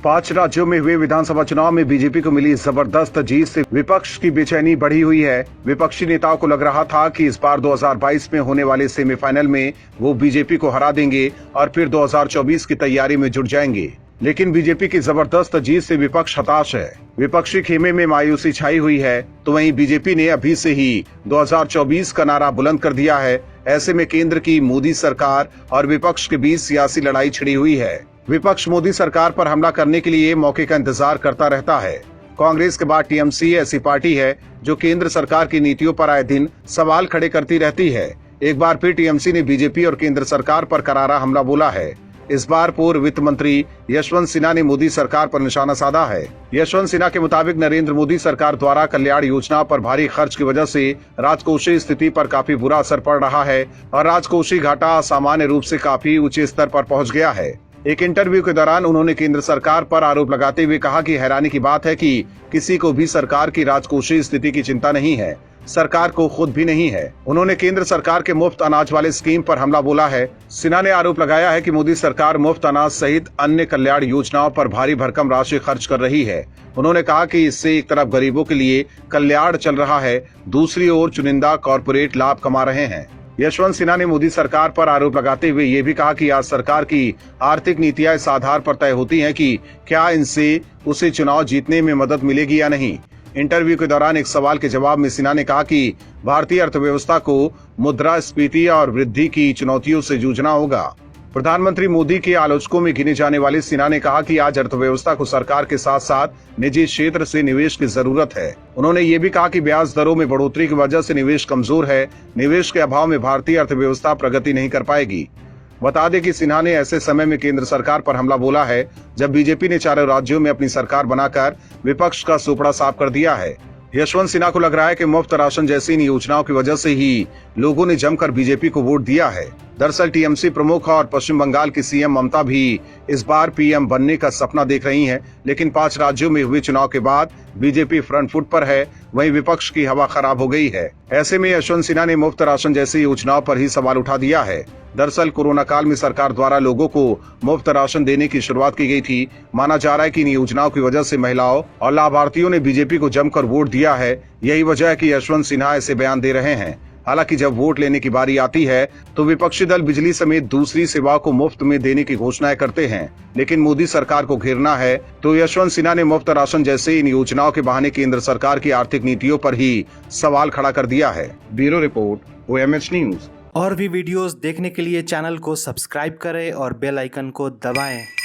5 राज्यों में हुए विधानसभा चुनाव में बीजेपी को मिली जबरदस्त जीत से विपक्ष की बेचैनी बढ़ी हुई है। विपक्षी नेताओं को लग रहा था कि इस बार 2022 में होने वाले सेमीफाइनल में वो बीजेपी को हरा देंगे और फिर 2024 की तैयारी में जुट जाएंगे। लेकिन बीजेपी की जबरदस्त जीत से विपक्ष हताश है। विपक्षी खेमे में मायूसी छाई हुई है, तो वहीं बीजेपी ने अभी से ही 2024 का नारा बुलंद कर दिया है। ऐसे में केंद्र की मोदी सरकार और विपक्ष के बीच सियासी लड़ाई छिड़ी हुई है। विपक्ष मोदी सरकार पर हमला करने के लिए मौके का इंतजार करता रहता है। कांग्रेस के बाद टीएमसी ऐसी पार्टी है जो केंद्र सरकार की नीतियों पर आए दिन सवाल खड़े करती रहती है। एक बार फिर टीएमसी ने बीजेपी और केंद्र सरकार पर करारा हमला बोला है। इस बार पूर्व वित्त मंत्री यशवंत सिन्हा ने मोदी सरकार पर निशाना साधा है। यशवंत सिन्हा के मुताबिक नरेंद्र मोदी सरकार द्वारा कल्याण योजना पर भारी खर्च की वजह से राजकोषीय स्थिति पर काफी बुरा असर पड़ रहा है और राजकोषीय घाटा सामान्य रूप से काफी ऊंचे स्तर पर पहुंच गया है। एक इंटरव्यू के दौरान उन्होंने केंद्र सरकार पर आरोप लगाते हुए कहा कि हैरानी की बात है कि किसी को भी सरकार की राजकोषीय स्थिति की चिंता नहीं है, सरकार को खुद भी नहीं है। उन्होंने केंद्र सरकार के मुफ्त अनाज वाले स्कीम पर हमला बोला है। सिन्हा ने आरोप लगाया है कि मोदी सरकार मुफ्त अनाज सहित अन्य कल्याण योजनाओं पर भारी भरकम राशि खर्च कर रही है। उन्होंने कहा कि इससे एक तरफ गरीबों के लिए कल्याण चल रहा है, दूसरी ओर चुनिंदा कॉरपोरेट लाभ कमा रहे हैं। यशवंत सिन्हा ने मोदी सरकार पर आरोप लगाते हुए ये भी कहा कि आज सरकार की आर्थिक नीतियां इस आधार पर तय होती हैं कि क्या इनसे उसे चुनाव जीतने में मदद मिलेगी या नहीं। इंटरव्यू के दौरान एक सवाल के जवाब में सिन्हा ने कहा कि भारतीय अर्थव्यवस्था को मुद्रास्फीति और वृद्धि की चुनौतियों से जूझना होगा। प्रधानमंत्री मोदी के आलोचकों में गिने जाने वाले सिन्हा ने कहा कि आज अर्थव्यवस्था को सरकार के साथ साथ निजी क्षेत्र से निवेश की जरूरत है। उन्होंने ये भी कहा कि ब्याज दरों में बढ़ोतरी की वजह से निवेश कमजोर है। निवेश के अभाव में भारतीय अर्थव्यवस्था प्रगति नहीं कर पाएगी। बता दें कि सिन्हा ने ऐसे समय में केंद्र सरकार पर हमला बोला है जब बीजेपी ने चारों राज्यों में अपनी सरकार बनाकर विपक्ष का सुपड़ा साफ कर दिया है। यशवंत सिन्हा को लग रहा है कि मुफ्त राशन जैसी इन योजनाओं की वजह से ही लोगों ने जमकर बीजेपी को वोट दिया है। दरअसल टीएमसी प्रमुख और पश्चिम बंगाल की सीएम ममता भी इस बार पीएम बनने का सपना देख रही हैं, लेकिन 5 राज्यों में हुए चुनाव के बाद बीजेपी फ्रंट फुट पर है, वहीं विपक्ष की हवा खराब हो गई है। ऐसे में यशवंत सिन्हा ने मुफ्त राशन जैसी योजनाओं पर ही सवाल उठा दिया है। दरअसल कोरोना काल में सरकार द्वारा लोगों को मुफ्त राशन देने की शुरुआत की गई थी। माना जा रहा है कि इन योजनाओं की वजह से महिलाओं और लाभार्थियों ने बीजेपी को जमकर वोट दिया है। यही वजह है कि यशवंत सिन्हा ऐसे बयान दे रहे हैं। हालांकि जब वोट लेने की बारी आती है तो विपक्षी दल बिजली समेत दूसरी सेवाओं को मुफ्त में देने की घोषणाएं करते हैं, लेकिन मोदी सरकार को घेरना है तो यशवंत सिन्हा ने मुफ्त राशन जैसे इन योजनाओं के बहाने केंद्र सरकार की आर्थिक नीतियों पर ही सवाल खड़ा कर दिया है। Bureau report, OMH news. और भी वीडियोस देखने के लिए चैनल को सब्सक्राइब करें और बेल आइकन को दबाएं।